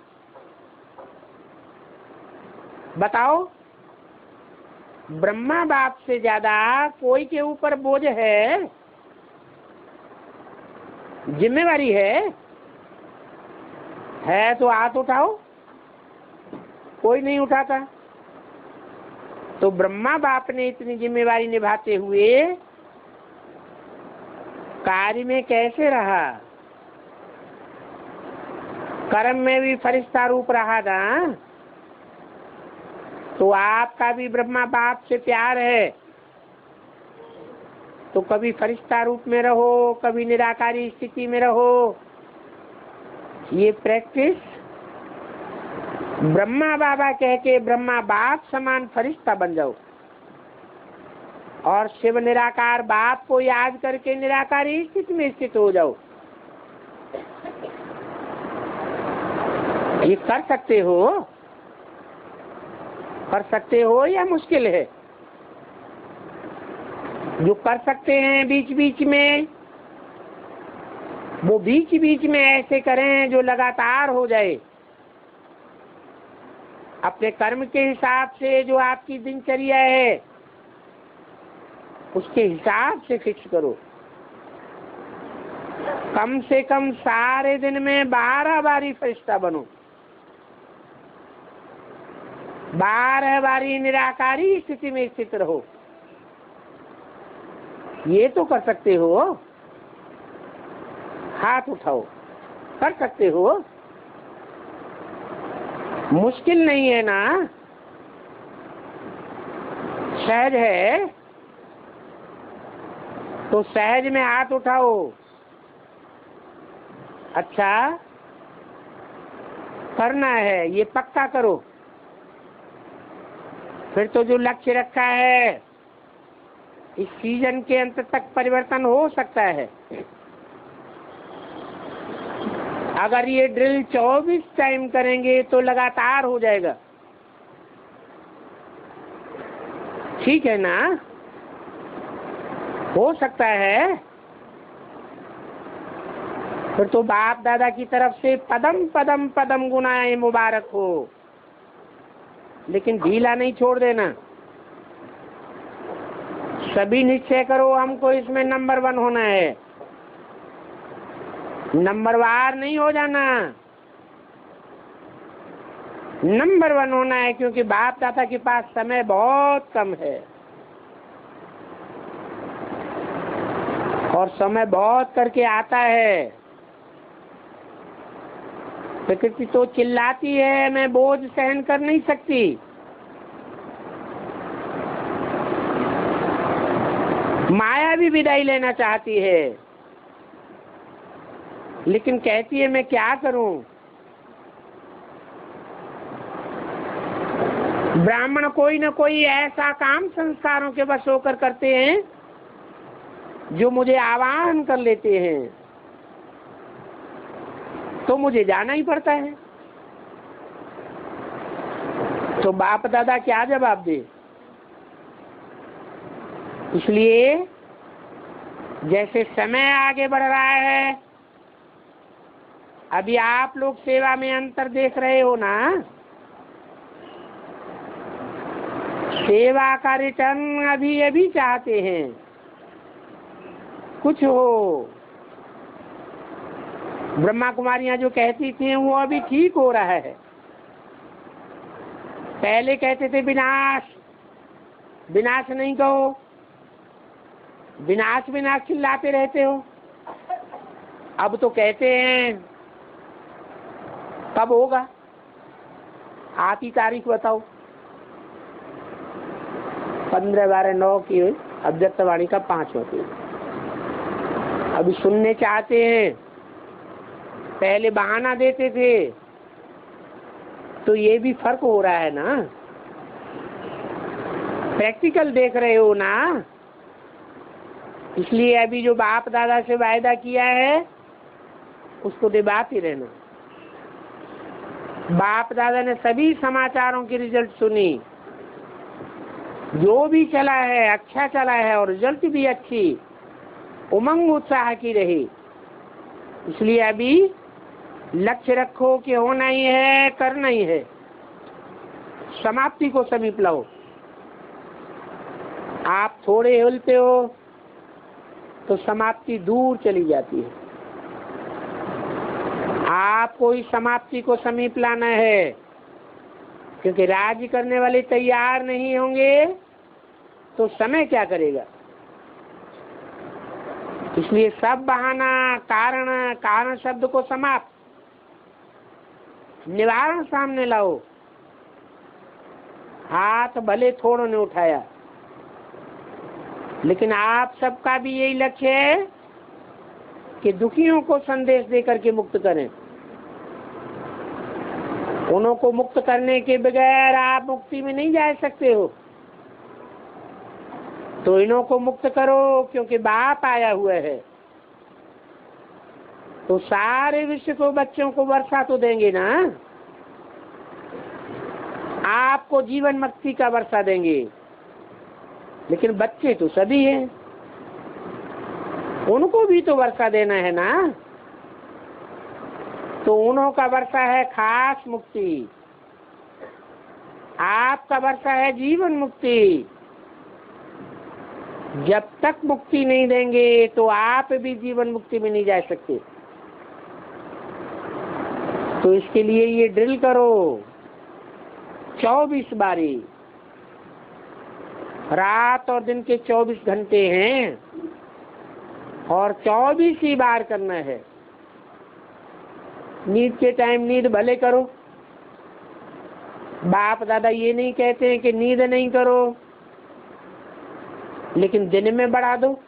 बताओ। ब्रह्मा बाप से ज्यादा कोई के ऊपर बोझ है? जिम्मेवारी है तो हाथ उठाओ। कोई नहीं उठाता। तो ब्रह्मा बाप ने इतनी जिम्मेवारी निभाते हुए कार्य में कैसे रहा? कर्म में भी फरिश्ता रूप रहा ना। तो आपका भी ब्रह्मा बाप से प्यार है तो कभी फरिश्ता रूप में रहो, कभी निराकारी स्थिति में रहो। ये प्रैक्टिस ब्रह्मा बाबा कह के ब्रह्मा बाप समान फरिश्ता बन जाओ, और शिव निराकार बाप को याद करके निराकारी स्थिति में स्थित हो जाओ। ये कर सकते हो? कर सकते हो या मुश्किल है? जो कर सकते हैं बीच बीच में, वो बीच बीच में ऐसे करें जो लगातार हो जाए। अपने कर्म के हिसाब से जो आपकी दिनचर्या है उसके हिसाब से फिक्स करो। कम से कम सारे दिन में 12 बारी फरिश्ता बनो, 12 बारी निराकारी स्थिति में स्थित रहो। ये तो कर सकते हो। हाथ उठाओ। कर सकते हो? मुश्किल नहीं है ना, सहज है। तो सहज में हाथ उठाओ। अच्छा, करना है, ये पक्का करो। फिर तो जो लक्ष्य रखा है इस सीजन के अंत तक परिवर्तन हो सकता है। अगर ये ड्रिल 24 टाइम करेंगे तो लगातार हो जाएगा, ठीक है ना? हो सकता है। फिर तो बाप दादा की तरफ से पदम पदम पदम गुनाएं मुबारक हो, लेकिन ढीला नहीं छोड़ देना। सभी निश्चय करो हमको इसमें नंबर 1 होना है। नंबरवार नहीं हो जाना, नंबर 1 होना है, क्योंकि बाप दादा के पास समय बहुत कम है और समय बहुत करके आता है। प्रकृति तो चिल्लाती है, मैं बोझ सहन कर नहीं सकती। माया भी विदाई लेना चाहती है, लेकिन कहती है मैं क्या करूं। ब्राह्मण कोई न कोई ऐसा काम संस्कारों के वश होकर करते हैं जो मुझे आवाहन कर लेते हैं, तो मुझे जाना ही पड़ता है। तो बाप दादा क्या जवाब दे। इसलिए जैसे समय आगे बढ़ रहा है, अभी आप लोग सेवा में अंतर देख रहे हो ना, सेवा का रिटर्न अभी अभी चाहते हैं, कुछ हो। ब्रह्मा कुमारियां जो कहती थी वो अभी ठीक हो रहा है। पहले कहते थे विनाश विनाश नहीं कहो, विनाश विनाश चिल्लाते रहते हो। अब तो कहते हैं कब होगा, आती तारीख बताओ। 15/12/9 की अव्यक्तवाणी का 5वां पेज। अभी सुनने चाहते हैं, पहले बहाना देते थे। तो ये भी फर्क हो रहा है ना, प्रैक्टिकल देख रहे हो ना। इसलिए अभी जो बाप दादा से वायदा किया है उसको निभाते रहना। बाप दादा ने सभी समाचारों की रिजल्ट सुनी, जो भी चला है अच्छा चला है और रिजल्ट भी अच्छी, उमंग उत्साह की रही। इसलिए अभी लक्ष्य रखो कि होना ही है, करना ही है, समाप्ति को समीप लाओ। आप थोड़े हिलते हो तो समाप्ति दूर चली जाती है। आपको इस समाप्ति को समीप लाना है, क्योंकि राज्य करने वाले तैयार नहीं होंगे तो समय क्या करेगा। इसलिए सब बहाना कारण, कारण शब्द को समाप्त, निवारण सामने लाओ। हाथ भले थोड़ों ने उठाया, लेकिन आप सबका भी यही लक्ष्य है कि दुखियों को संदेश देकर के मुक्त करें। उन्हों को मुक्त करने के बगैर आप मुक्ति में नहीं जा सकते हो। तो इन्हों को मुक्त करो, क्योंकि बाप आया हुआ है। तो सारे विश्व को बच्चों को वर्षा तो देंगे ना, आपको जीवन मुक्ति का वर्षा देंगे, लेकिन बच्चे तो सभी हैं, उनको भी तो वर्षा देना है ना। तो उन्हों का वर्षा है खास मुक्ति, आपका वर्षा है जीवन मुक्ति। जब तक मुक्ति नहीं देंगे तो आप भी जीवन मुक्ति में नहीं जा सकते। तो इसके लिए ये ड्रिल करो, 24 बारी, रात और दिन के 24 घंटे हैं और 24 ही बार करना है। नींद के टाइम नींद भले करो, बाप दादा ये नहीं कहते हैं कि नींद नहीं करो, लेकिन दिन में बढ़ा दो।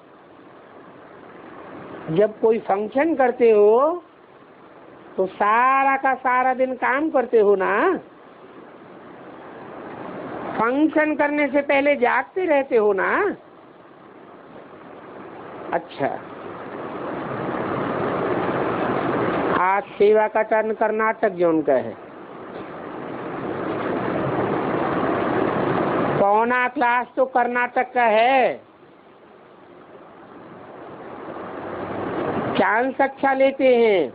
जब कोई फंक्शन करते हो तो सारा का सारा दिन काम करते हो ना, फंक्शन करने से पहले जागते रहते हो ना। अच्छा, आज सेवा का टर्न कर्नाटक जोन का है। पौना क्लास तो कर्नाटक का है। चांस अच्छा लेते हैं,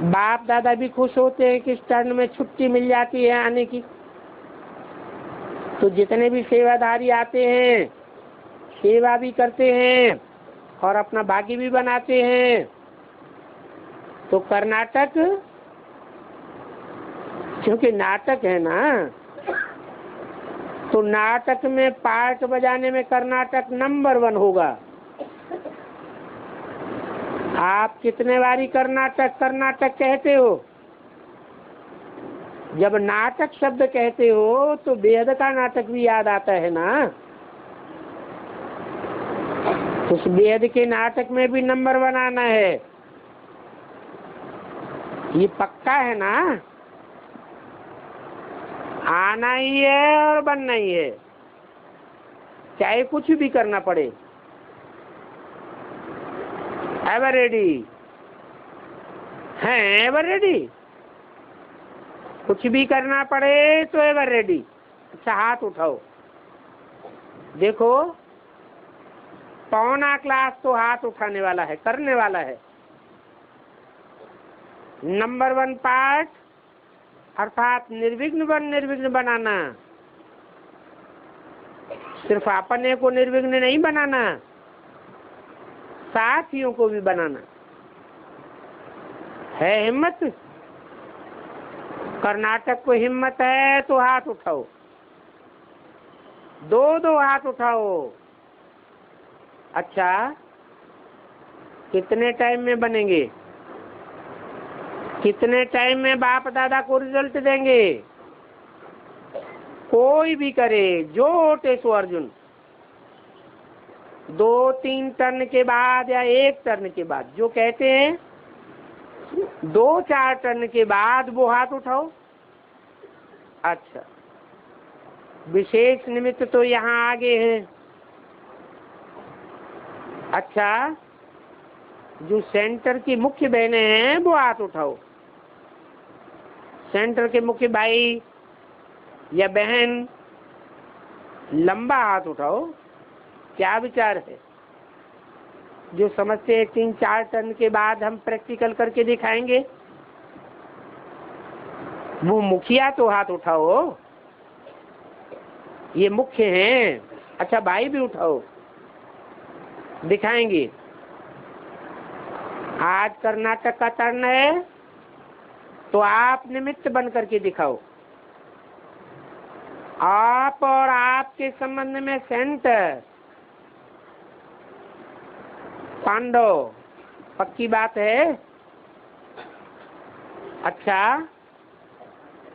बाप दादा भी खुश होते हैं कि इस टर्न में छुट्टी मिल जाती है आने की। तो जितने भी सेवाधारी आते हैं सेवा भी करते हैं और अपना भाग्य भी बनाते हैं। तो कर्नाटक, क्योंकि नाटक है ना, तो नाटक में पार्ट बजाने में कर्नाटक नंबर 1 होगा। आप कितने बारी कर्नाटक कर्नाटक कहते हो? जब नाटक शब्द कहते हो तो बेहद का नाटक भी याद आता है ना। उस बेहद के नाटक में भी नंबर बनाना है, ये पक्का है ना। आना ही है और बनना ही है, चाहे कुछ भी करना पड़े। एवर रेडी हैं? एवर रेडी, कुछ भी करना पड़े तो एवर रेडी। अच्छा, हाथ उठाओ, देखो पौना क्लास तो हाथ उठाने वाला है, करने वाला है। नंबर 1 पार्ट अर्थात निर्विघ्न बनाना। सिर्फ अपने को निर्विघ्न नहीं बनाना, साथियों को भी बनाना है। हिम्मत, कर्नाटक को हिम्मत है तो हाथ उठाओ, 2 हाथ उठाओ। अच्छा, कितने टाइम में बनेंगे? कितने टाइम में बाप दादा को रिजल्ट देंगे? कोई भी करे, जो होते सो अर्जुन, 2-3 टर्न के बाद या 1 टर्न के बाद, जो कहते हैं 2-4 टर्न के बाद वो हाथ उठाओ। अच्छा, विशेष निमित्त तो यहाँ आगे हैं। अच्छा, जो सेंटर की मुख्य बहनें हैं वो हाथ उठाओ। सेंटर के मुख्य भाई या बहन लंबा हाथ उठाओ। क्या विचार है? जो समझते हैं 3-4 टर्न के बाद हम प्रैक्टिकल करके दिखाएंगे, वो मुखिया तो हाथ उठाओ, ये मुख्य हैं। अच्छा, भाई भी उठाओ, दिखाएंगे। आज कर्नाटक का टर्न है तो आप निमित्त बन करके दिखाओ। आप और आपके संबंध में सेंटर पांडव, पक्की बात है। अच्छा,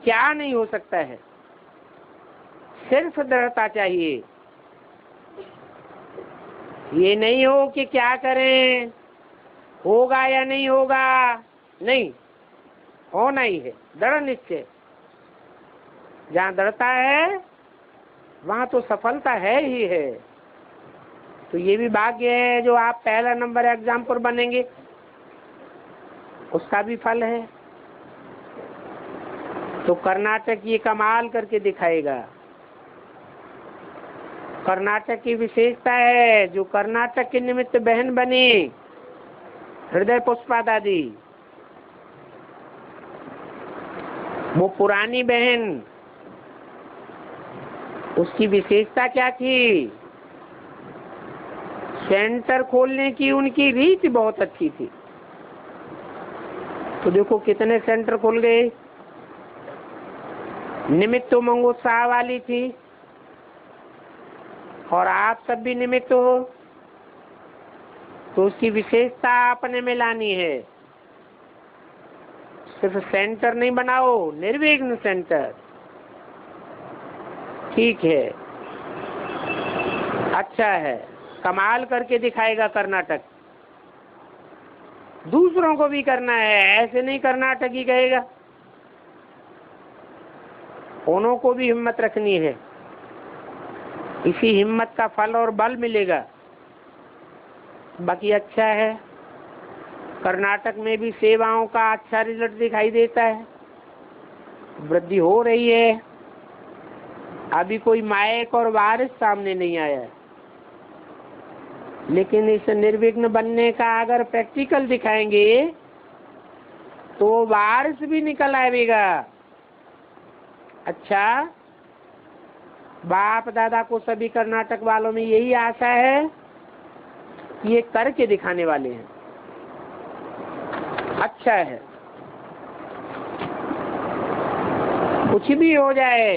क्या नहीं हो सकता है? सिर्फ दृढ़ता चाहिए। ये नहीं हो कि क्या करें, होगा या नहीं होगा, नहीं, होना ही है। दृढ़ निश्चय, जहाँ दृढ़ता है वहाँ तो सफलता है ही है। तो ये भी भाग्य है जो आप पहला नंबर एग्जाम पर बनेंगे, उसका भी फल है। तो कर्नाटक ये कमाल करके दिखाएगा। कर्नाटक की विशेषता है, जो कर्नाटक के निमित्त बहन बनी, हृदय पुष्पा दादी, वो पुरानी बहन, उसकी विशेषता क्या थी? सेंटर खोलने की उनकी रीच बहुत अच्छी थी। तो देखो कितने सेंटर खुल गए। निमित्त उमंग उत्साह वाली थी, और आप सब भी निमित्त हो, तो उसकी विशेषता अपने में लानी है। सिर्फ सेंटर नहीं बनाओ, निर्विघ्न सेंटर। ठीक है, अच्छा है, कमाल करके दिखाएगा कर्नाटक। दूसरों को भी करना है, ऐसे नहीं कर्नाटक ही कहेगा, उन्हों को भी हिम्मत रखनी है। इसी हिम्मत का फल और बल मिलेगा। बाकी अच्छा है, कर्नाटक में भी सेवाओं का अच्छा रिजल्ट दिखाई देता है, वृद्धि हो रही है। अभी कोई मायक और वारिस सामने नहीं आया है, लेकिन इस निर्विघ्न बनने का अगर प्रैक्टिकल दिखाएंगे तो वारिस भी निकल आएगा। अच्छा, बाप दादा को सभी कर्नाटक वालों में यही आशा है कि ये करके दिखाने वाले हैं। अच्छा है, कुछ भी हो जाए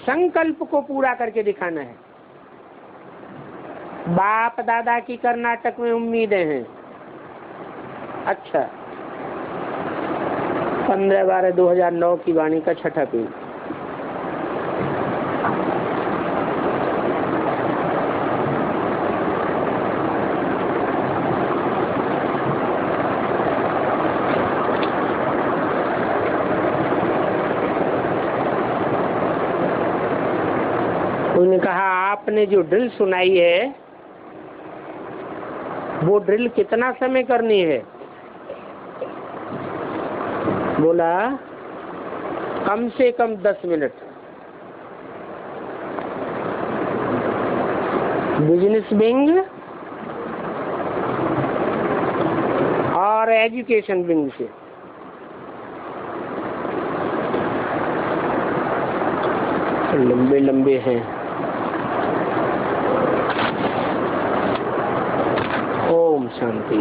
संकल्प को पूरा करके दिखाना है। बाप दादा की कर्नाटक में उम्मीदें हैं। अच्छा, 15/12/2009 की वाणी का छठा पेज। उन्होंने कहा आपने जो ड्रिल सुनाई है वो ड्रिल कितना समय करनी है? बोला कम से कम 10 मिनट। बिजनेस विंग और एजुकेशन विंग से। लंबे लंबे हैं। ओम शांति।